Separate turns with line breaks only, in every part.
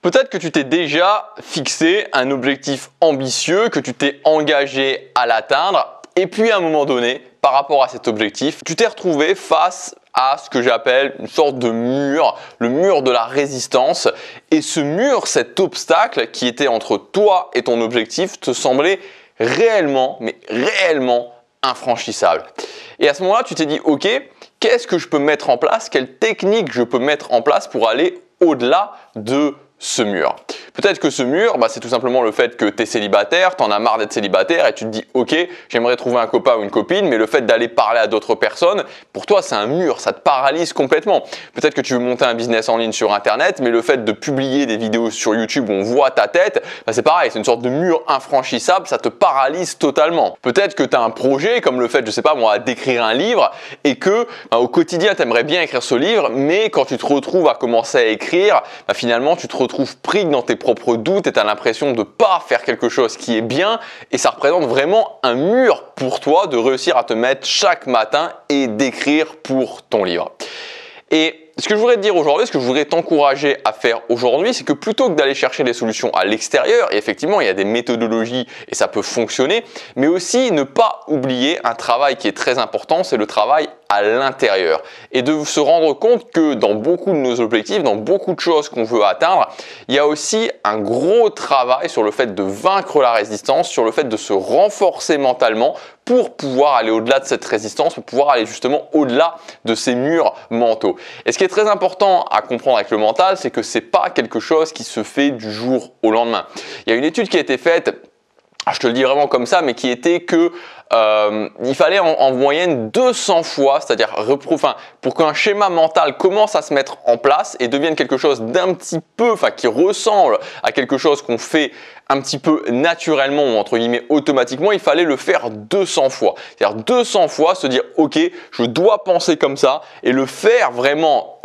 Peut-être que tu t'es déjà fixé un objectif ambitieux, que tu t'es engagé à l'atteindre et puis à un moment donné, par rapport à cet objectif, tu t'es retrouvé face à ce que j'appelle une sorte de mur, le mur de la résistance. Et ce mur, cet obstacle qui était entre toi et ton objectif te semblait réellement, mais réellement infranchissable. Et à ce moment-là, tu t'es dit, ok, qu'est-ce que je peux mettre en place? Quelle technique je peux mettre en place pour aller au-delà de ce mur? Peut-être que ce mur, c'est tout simplement le fait que tu es célibataire, tu en as marre d'être célibataire et tu te dis ok, j'aimerais trouver un copain ou une copine, mais le fait d'aller parler à d'autres personnes, pour toi c'est un mur, ça te paralyse complètement. Peut-être que tu veux monter un business en ligne sur internet, mais le fait de publier des vidéos sur YouTube où on voit ta tête, c'est pareil, c'est une sorte de mur infranchissable, ça te paralyse totalement. Peut-être que tu as un projet comme le fait, je sais pas moi, d'écrire un livre et que au quotidien tu aimerais bien écrire ce livre, mais quand tu te retrouves à commencer à écrire, finalement tu te retrouves pris dans tes propres doutes et tu as l'impression de ne pas faire quelque chose qui est bien et ça représente vraiment un mur pour toi de réussir à te mettre chaque matin et d'écrire pour ton livre. Et ce que je voudrais te dire aujourd'hui, ce que je voudrais t'encourager à faire aujourd'hui, c'est que plutôt que d'aller chercher des solutions à l'extérieur, et effectivement il y a des méthodologies et ça peut fonctionner, mais aussi ne pas oublier un travail qui est très important, c'est le travail à l'intérieur. Et de se rendre compte que dans beaucoup de nos objectifs, dans beaucoup de choses qu'on veut atteindre, il y a aussi un gros travail sur le fait de vaincre la résistance, sur le fait de se renforcer mentalement pour pouvoir aller au-delà de cette résistance, pour pouvoir aller justement au-delà de ces murs mentaux. Et ce qui est très important à comprendre avec le mental, c'est que c'est pas quelque chose qui se fait du jour au lendemain. Il y a une étude qui a été faite, je te le dis vraiment comme ça, mais qui était que il fallait en moyenne 200 fois, c'est-à-dire pour qu'un schéma mental commence à se mettre en place et devienne quelque chose d'un petit peu, qui ressemble à quelque chose qu'on fait un petit peu naturellement ou entre guillemets automatiquement, il fallait le faire 200 fois. C'est-à-dire 200 fois se dire ok, je dois penser comme ça et le faire vraiment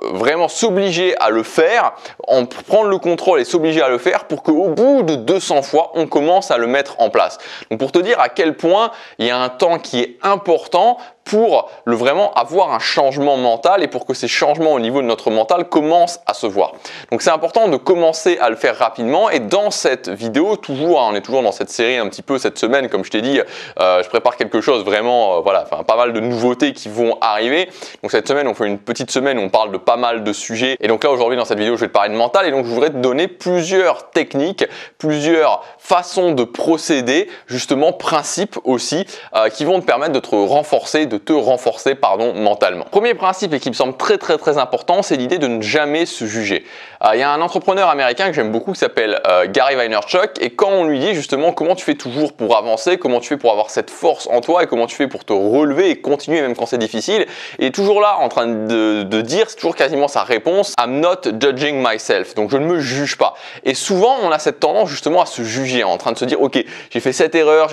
s'obliger à le faire, en prendre le contrôle et s'obliger à le faire pour qu'au bout de 200 fois, on commence à le mettre en place. Donc pour te dire à quel point il y a un temps qui est important pour vraiment avoir un changement mental et pour que ces changements au niveau de notre mental commencent à se voir. Donc c'est important de commencer à le faire rapidement et dans cette vidéo, on est toujours dans cette série un petit peu cette semaine, comme je t'ai dit, je prépare quelque chose vraiment, pas mal de nouveautés qui vont arriver. Donc cette semaine, on fait une petite semaine où on parle de pas mal de sujets et donc là aujourd'hui dans cette vidéo, je vais te parler de mental et donc je voudrais te donner plusieurs techniques, plusieurs façons de procéder, justement principes aussi, qui vont te permettre de te renforcer, mentalement. Premier principe et qui me semble très important, c'est l'idée de ne jamais se juger. Il y a un entrepreneur américain que j'aime beaucoup qui s'appelle Gary Vaynerchuk et quand on lui dit justement comment tu fais toujours pour avancer, comment tu fais pour avoir cette force en toi et comment tu fais pour te relever et continuer même quand c'est difficile, il est toujours là en train de dire, c'est toujours quasiment sa réponse, I'm not judging myself, donc je ne me juge pas. Et souvent on a cette tendance justement à se juger, en train de se dire ok, j'ai fait cette erreur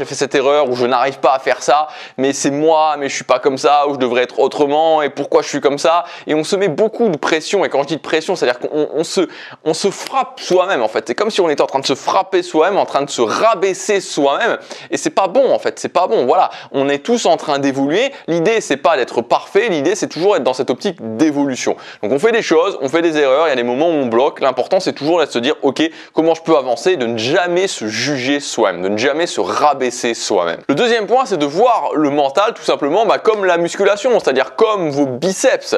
ou je n'arrive pas à faire ça, mais c'est moi, mais je suis pas comme ça, ou je devrais être autrement, et pourquoi je suis comme ça, et on se met beaucoup de pression, et quand je dis de pression, c'est-à-dire qu'on se frappe soi-même en fait, c'est comme si on était en train de se frapper soi-même, en train de se rabaisser soi-même, et c'est pas bon en fait, c'est pas bon, voilà, on est tous en train d'évoluer, l'idée c'est pas d'être parfait, l'idée c'est toujours être dans cette optique d'évolution, donc on fait des choses, on fait des erreurs, il y a des moments où on bloque, l'important c'est toujours de se dire ok, comment je peux avancer, de ne jamais se juger soi-même, de ne jamais se rabaisser soi-même. Le deuxième point c'est de voir le mental tout simplement comme la musculation, c'est-à-dire comme vos biceps.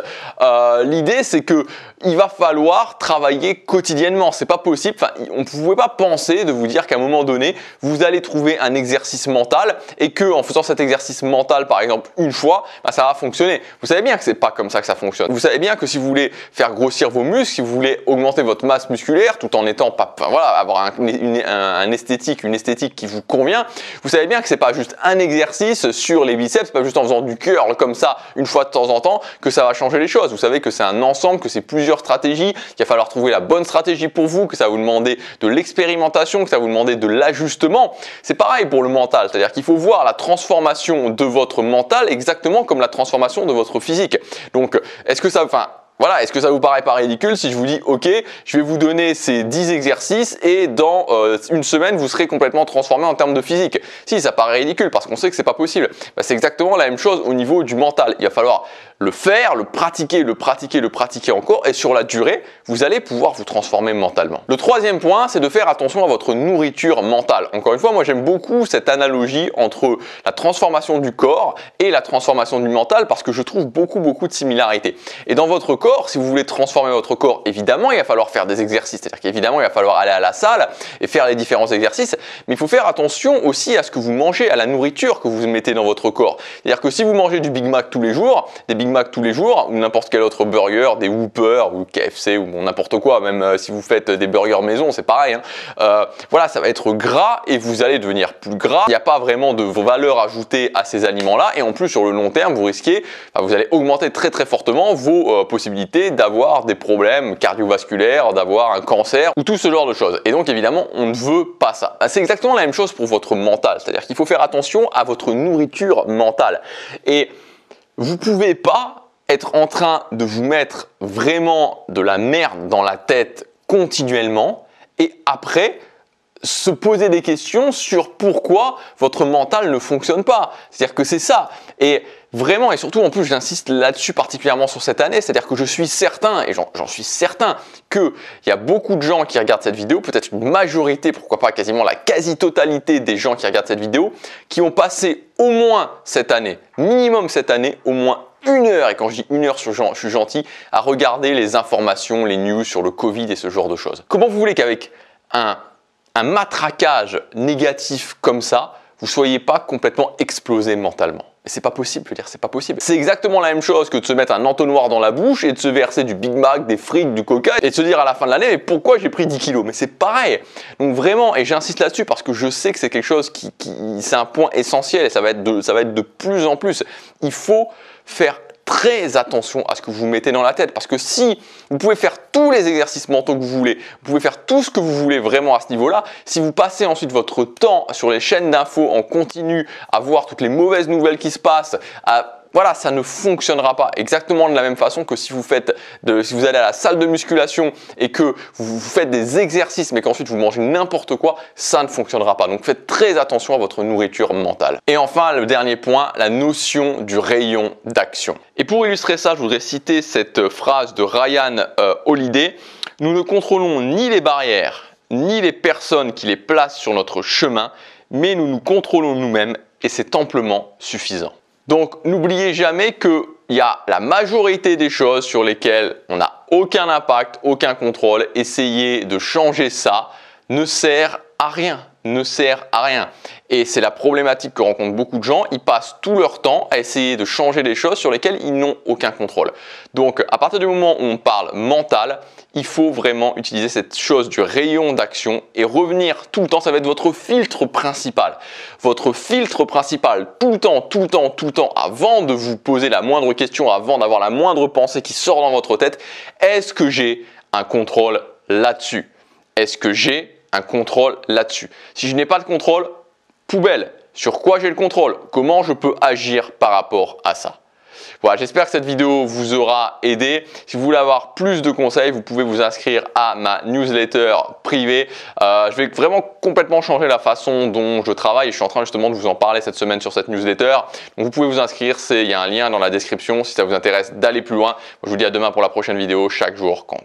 L'idée c'est que il va falloir travailler quotidiennement, c'est pas possible, on ne pouvait pas penser de vous dire qu'à un moment donné vous allez trouver un exercice mental et que en faisant cet exercice mental par exemple une fois, ça va fonctionner. Vous savez bien que c'est pas comme ça que ça fonctionne. Vous savez bien que si vous voulez faire grossir vos muscles, si vous voulez augmenter votre masse musculaire tout en étant avoir une esthétique qui vous convient, vous savez bien que c'est pas juste un exercice sur les biceps, pas juste en faisant du curl comme ça une fois de temps en temps que ça va changer les choses. Vous savez que c'est un ensemble, que c'est plusieurs stratégies, qu'il va falloir trouver la bonne stratégie pour vous, que ça va vous demander de l'expérimentation, que ça va vous demander de l'ajustement. C'est pareil pour le mental, c'est-à-dire qu'il faut voir la transformation de votre mental exactement comme la transformation de votre physique. Donc, est-ce que ça vous paraît pas ridicule si je vous dis ok, je vais vous donner ces 10 exercices et dans une semaine vous serez complètement transformé en termes de physique. Si, ça paraît ridicule parce qu'on sait que c'est pas possible. C'est exactement la même chose au niveau du mental. Il va falloir le faire, le pratiquer encore et sur la durée, vous allez pouvoir vous transformer mentalement. Le troisième point, c'est de faire attention à votre nourriture mentale. Encore une fois, moi j'aime beaucoup cette analogie entre la transformation du corps et la transformation du mental parce que je trouve beaucoup de similarités. Et dans votre corps, si vous voulez transformer votre corps, évidemment, il va falloir faire des exercices. C'est-à-dire qu'évidemment, il va falloir aller à la salle et faire les différents exercices. Mais il faut faire attention aussi à ce que vous mangez, à la nourriture que vous mettez dans votre corps. C'est-à-dire que si vous mangez du Big Mac tous les jours, des Big Mac tous les jours, ou n'importe quel autre burger, des Whopper ou KFC ou n'importe quoi, même si vous faites des burgers maison, c'est pareil. Voilà, ça va être gras et vous allez devenir plus gras. Il n'y a pas vraiment de valeur ajoutée à ces aliments-là et en plus sur le long terme, vous risquez, vous allez augmenter très fortement vos possibilités d'avoir des problèmes cardiovasculaires, d'avoir un cancer ou tout ce genre de choses. Et donc évidemment, on ne veut pas ça. C'est exactement la même chose pour votre mental, c'est-à-dire qu'il faut faire attention à votre nourriture mentale. Et vous ne pouvez pas être en train de vous mettre vraiment de la merde dans la tête continuellement et après se poser des questions sur pourquoi votre mental ne fonctionne pas. C'est-à-dire que c'est ça. Et vraiment, et surtout en plus j'insiste là-dessus particulièrement sur cette année, c'est-à-dire que je suis certain, et j'en suis certain, qu'il y a beaucoup de gens qui regardent cette vidéo, peut-être une majorité, pourquoi pas quasiment la quasi-totalité des gens qui regardent cette vidéo, qui ont passé au moins cette année, minimum cette année, au moins 1 heure, et quand je dis 1 heure, je suis gentil, à regarder les informations, les news sur le Covid et ce genre de choses. Comment vous voulez qu'avec un matraquage négatif comme ça, vous ne soyez pas complètement explosé mentalement? Et c'est pas possible, je veux dire, c'est pas possible. C'est exactement la même chose que de se mettre un entonnoir dans la bouche et de se verser du Big Mac, des frites, du Coca et de se dire à la fin de l'année, mais pourquoi j'ai pris 10 kilos? Mais c'est pareil. Donc vraiment, et j'insiste là-dessus parce que je sais que c'est quelque chose c'est un point essentiel et ça va être de plus en plus. Il faut faire très attention à ce que vous mettez dans la tête parce que si vous pouvez faire tous les exercices mentaux que vous voulez, vous pouvez faire tout ce que vous voulez vraiment à ce niveau-là, si vous passez ensuite votre temps sur les chaînes d'infos en continu à voir toutes les mauvaises nouvelles qui se passent, voilà, ça ne fonctionnera pas. Exactement de la même façon que si vous allez à la salle de musculation et que vous faites des exercices mais qu'ensuite vous mangez n'importe quoi, ça ne fonctionnera pas. Donc faites très attention à votre nourriture mentale. Et enfin, le dernier point, la notion du rayon d'action. Et pour illustrer ça, je voudrais citer cette phrase de Ryan Holiday. Nous ne contrôlons ni les barrières, ni les personnes qui les placent sur notre chemin, mais nous nous contrôlons nous-mêmes et c'est amplement suffisant. Donc, n'oubliez jamais qu'il y a la majorité des choses sur lesquelles on n'a aucun impact, aucun contrôle. Essayer de changer ça ne sert à rien. Et c'est la problématique que rencontrent beaucoup de gens. Ils passent tout leur temps à essayer de changer des choses sur lesquelles ils n'ont aucun contrôle. Donc, à partir du moment où on parle mental, il faut vraiment utiliser cette chose du rayon d'action et revenir tout le temps. Ça va être votre filtre principal. Votre filtre principal tout le temps, avant de vous poser la moindre question, avant d'avoir la moindre pensée qui sort dans votre tête. Est-ce que j'ai un contrôle là-dessus? Est-ce que j'ai un contrôle là-dessus? Si je n'ai pas de contrôle, poubelle. Sur quoi j'ai le contrôle? Comment je peux agir par rapport à ça? Voilà, j'espère que cette vidéo vous aura aidé. Si vous voulez avoir plus de conseils, vous pouvez vous inscrire à ma newsletter privée. Je vais vraiment complètement changer la façon dont je travaille et je suis en train justement de vous en parler cette semaine sur cette newsletter. Donc vous pouvez vous inscrire, il y a un lien dans la description si ça vous intéresse d'aller plus loin. Moi, je vous dis à demain pour la prochaine vidéo. Chaque jour compte.